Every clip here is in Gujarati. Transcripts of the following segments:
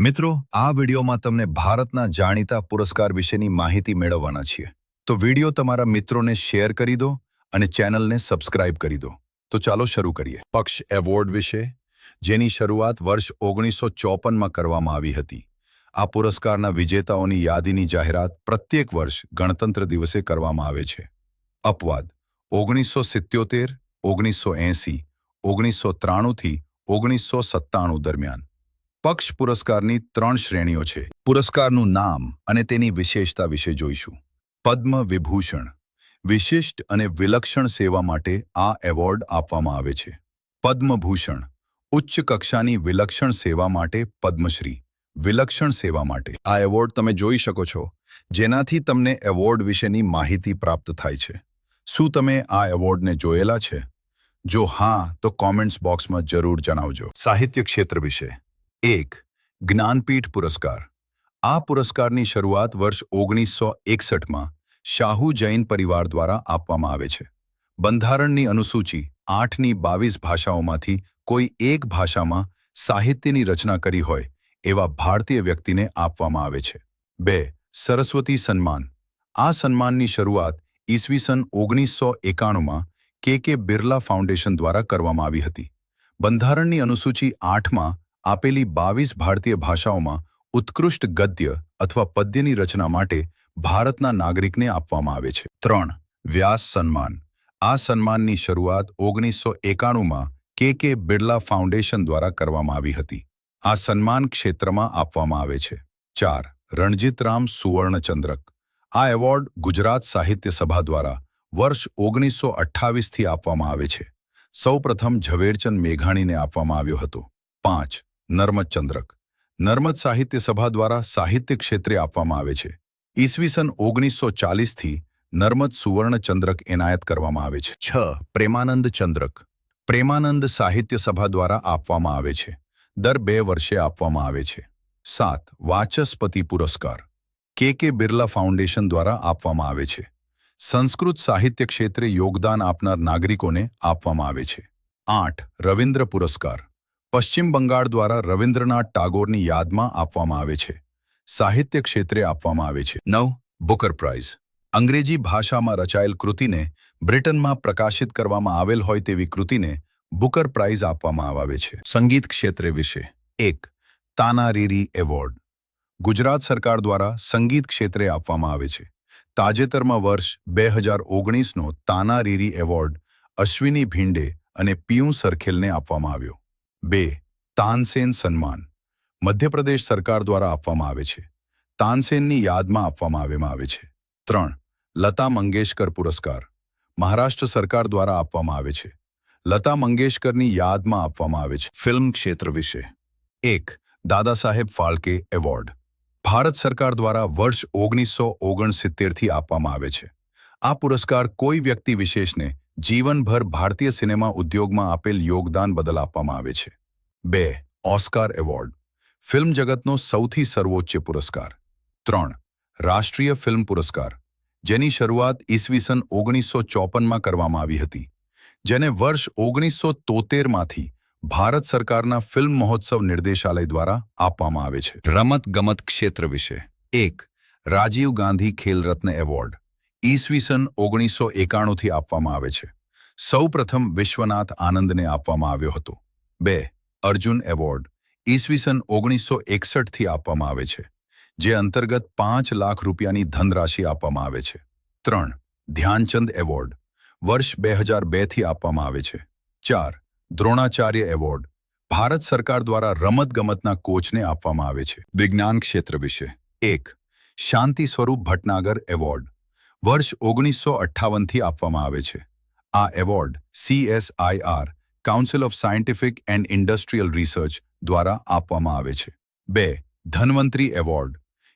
મિત્રો, આ વિડીયોમાં તમને ભારતના જાણીતા પુરસ્કાર વિશેની માહિતી મેળવવાના છીએ. તો વિડીયો તમારા મિત્રોને શેર કરી દો અને ચેનલને સબસ્ક્રાઇબ કરી દો. તો ચાલો શરૂ કરીએ. પક્ષ એવોર્ડ વિશે, જેની શરૂઆત વર્ષ 1954માં કરવામાં આવી હતી. આ પુરસ્કારના વિજેતાઓની યાદીની જાહેરાત પ્રત્યેક વર્ષ ગણતંત્ર દિવસે કરવામાં આવે છે. અપવાદ 1977, 1980, 1993 થી 1997 દરમિયાન. પક્ષ પુરસ્કારની 3 શ્રેણીઓ છે. પુરસ્કારનું નામ અને તેની વિશેષતા વિશે જોઈશું. પદ્મ વિભૂષણ, વિશિષ્ટ અને વિલક્ષણ સેવા માટે આ એવોર્ડ આપવામાં આવે છે. પદ્મભૂષણ, ઉચ્ચ કક્ષાની વિલક્ષણ સેવા માટે. પદ્મશ્રી, વિલક્ષણ સેવા માટે. આ એવોર્ડ તમે જોઈ શકો છો, જેનાથી તમને એવોર્ડ વિશેની માહિતી પ્રાપ્ત થાય છે. શું તમે આ એવોર્ડને જોયેલા છે? જો હા, તો કોમેન્ટ્સ બોક્સમાં જરૂર જણાવજો. સાહિત્ય ક્ષેત્ર વિશે. 1. જ્ઞાનપીઠ પુરસ્કાર. આ પુરસ્કારની શરૂઆત વર્ષ 1961માં શાહુ જૈન પરિવાર દ્વારા આપવામાં આવે છે. બંધારણની અનુસૂચિ 8ની 22 ભાષાઓમાંથી કોઈ એક ભાષામાં સાહિત્યની રચના કરી હોય એવા ભારતીય વ્યક્તિને આપવામાં આવે છે. 2. સરસ્વતી સન્માન. આ સન્માનની શરૂઆત ઈસવીસન 1991માં કે બિરલા ફાઉન્ડેશન દ્વારા કરવામાં આવી હતી. બંધારણની અનુસૂચિ 8માં આપેલી 22 ભારતીય ભાષાઓમાં ઉત્કૃષ્ટ ગદ્ય અથવા પદ્યની રચના માટે ભારતના નાગરિકને આપવામાં આવે છે. 3. વ્યાસ સન્માન. આ સન્માનની શરૂઆત 1991માં કે બિરલા ફાઉન્ડેશન દ્વારા કરવામાં આવી હતી. આ સન્માન ક્ષેત્રમાં આપવામાં આવે છે. 4. રણજીતરામ સુવર્ણચંદ્રક. આ એવોર્ડ ગુજરાત સાહિત્ય સભા દ્વારા વર્ષ 1928થી આપવામાં આવે છે. સૌપ્રથમ ઝવેરચંદ મેઘાણીને આપવામાં આવ્યો હતો. 5. નર્મદ ચંદ્રક. નર્મદ સાહિત્ય સભા દ્વારા સાહિત્ય ક્ષેત્રે આપવામાં આવે છે. ઈસવીસન 1940થી નર્મદ સુવર્ણચંદ્રક એનાયત કરવામાં આવે છે. 6. પ્રેમાનંદ ચંદ્રક. પ્રેમાનંદ સાહિત્ય સભા દ્વારા આપવામાં આવે છે. દર 2 વર્ષે આપવામાં આવે છે. 7. વાચસ્પતિ પુરસ્કાર. કે બિરલા ફાઉન્ડેશન દ્વારા આપવામાં આવે છે. સંસ્કૃત સાહિત્ય ક્ષેત્રે યોગદાન આપનાર નાગરિકોને આપવામાં આવે છે. 8. રવિન્દ્ર પુરસ્કાર. પશ્ચિમ બંગાળ દ્વારા રવિન્દ્રનાથ ટાગોરની યાદમાં આપવામાં આવે છે. સાહિત્ય ક્ષેત્રે આપવામાં આવે છે. 9. Booker prize. અંગ્રેજી ભાષામાં રચાયેલ કૃતિને બ્રિટનમાં પ્રકાશિત કરવામાં આવેલ હોય તેવી કૃતિને બુકર પ્રાઇઝ આપવામાં આવે છે. સંગીત ક્ષેત્રે વિશે. 1. તાના-રીરી એવોર્ડ. ગુજરાત સરકાર દ્વારા સંગીત ક્ષેત્રે આપવામાં આવે છે. તાજેતરમાં વર્ષ 2019નો તાના-રીરી એવોર્ડ અશ્વિની ભીંડે અને પિયુષ સરખેલને આપવામાં આવ્યો. 2. તાનસેન સન્માન. મધ્યપ્રદેશ સરકાર દ્વારા આપવામાં આવે છે. તાનસેનની યાદમાં આપવામાં આવે છે. 3. લતા મંગેશકર પુરસ્કાર. મહારાષ્ટ્ર સરકાર દ્વારા આપવામાં આવે છે. લતા મંગેશકરની યાદમાં આપવામાં આવે છે. ફિલ્મ ક્ષેત્ર વિશે. 1. દાદા સાહેબ ફાલ્કે એવોર્ડ. ભારત સરકાર દ્વારા વર્ષ 1969થી આપવામાં આવે છે. આ પુરસ્કાર કોઈ વ્યક્તિ વિશેષને જીવનભર ભારતીય સિનેમા ઉદ્યોગમાં આપેલ યોગદાન બદલ આપવામાં આવે છે. 2. Oscar award. ફિલ્મ જગતનો સૌથી સર્વોચ્ચ પુરસ્કાર. 3. રાષ્ટ્રીય ફિલ્મ પુરસ્કાર, જેની શરૂઆત ઈસવીસન 1954માં કરવામાં આવી હતી, જેને વર્ષ 1973માંથી ભારત સરકારના ફિલ્મ મહોત્સવ નિર્દેશાલય દ્વારા આપવામાં આવે છે. રમત-ગમત ક્ષેત્ર વિશે. 1. રાજીવ ગાંધી ખેલરત્ન એવોર્ડ. ઈસવીસન 1991થી આપવામાં આવે છે. સૌપ્રથમ વિશ્વનાથ આનંદને આપવામાં આવ્યો હતો. 2. અર્જુન એવોર્ડ. ઈસવીસન 1961થી આપવામાં આવે છે, જે અંતર્ગત 5 લાખ રૂપિયાની ધનરાશિ આપવામાં આવે છે. 3. ધ્યાનચંદ એવોર્ડ. વર્ષ 2002થી આપવામાં આવે છે. 4. દ્રોણાચાર્ય એવોર્ડ. ભારત સરકાર દ્વારા રમતગમતના કોચને આપવામાં આવે છે. વિજ્ઞાન ક્ષેત્ર વિશે. 1. શાંતિ સ્વરૂપ ભટનાગર એવોર્ડ. વર્ષ 1958થી આપવામાં આવે છે. આ award CSIR council of scientific and industrial research દ્વારા આપવામાં આવે છે. 2. ધન્વંતરી એવોર્ડ,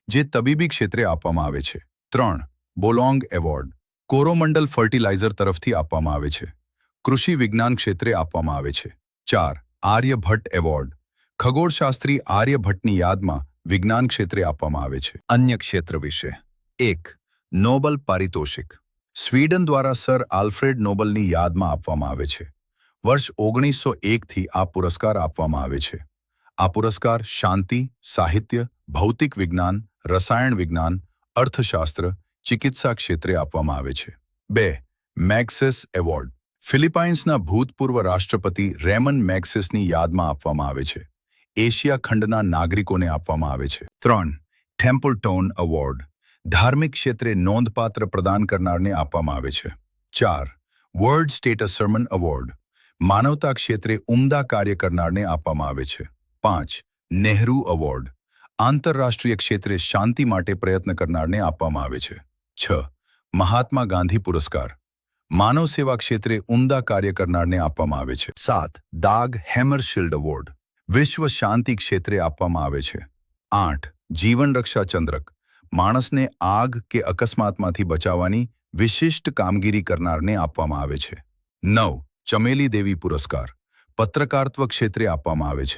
જે તબીબી ક્ષેત્રે આપવામાં આવે છે. 3. બોલોંગ એવોર્ડ. કોરોમંડલ ફર્ટિલાઇઝર તરફથી આપવામાં આવે છે. કૃષિ વિજ્ઞાન ક્ષેત્રે આપવામાં આવે છે. 4. આર્યભટ્ટ એવોર્ડ. ખગોળશાસ્ત્રી આર્યભટ્ટની યાદમાં વિજ્ઞાન ક્ષેત્રે આપવામાં આવે છે. અન્ય ક્ષેત્ર વિશે. 1. નોબલ પારિતોષિક. સ્વીડન દ્વારા સર આલ્ફ્રેડ નોબલની યાદમાં આપવામાં આવે છે. વર્ષ 1901થી આ પુરસ્કાર આપવામાં આવે છે. આ પુરસ્કાર શાંતિ, સાહિત્ય, ભૌતિક વિજ્ઞાન, રસાયણ વિજ્ઞાન, અર્થશાસ્ત્ર, ચિકિત્સા ક્ષેત્રે આપવામાં આવે છે. 2. મેગ્સેસ એવોર્ડ. ફિલિપાઇન્સના ભૂતપૂર્વ રાષ્ટ્રપતિ રેમન મેગ્સેસની યાદમાં આપવામાં આવે છે. એશિયા ખંડના નાગરિકોને આપવામાં આવે છે. 3. Templeton award. ધાર્મિક ક્ષેત્રે નોંધપાત્ર પ્રદાન કરનારને આપવામાં આવે છે. 4. World status sermon award. માનવતા ક્ષેત્રે ઉમદા કાર્ય કરનારને આપવામાં આવે છે. 5. નહેરુ એવોર્ડ. આંતરરાષ્ટ્રીય ક્ષેત્રે શાંતિ માટે પ્રયત્ન કરનારને આપવામાં આવે છે. 6. મહાત્મા ગાંધી પુરસ્કાર. માનવ સેવા ક્ષેત્રે ઉમદા કાર્ય કરનારને આપવામાં આવે છે. 7. દાગ હેમરશિલ્ડ એવોર્ડ. વિશ્વ શાંતિ ક્ષેત્રે આપવામાં આવે છે. 8. જીવન રક્ષા ચંદ્રક. માણસને આગ કે અકસ્માતમાંથી બચાવવાની વિશિષ્ટ કામગીરી કરનારને આપવામાં આવે છે. 9. ચમેલી દેવી પુરસ્કાર. પત્રકારત્વ ક્ષેત્રે આપવામાં આવે છે.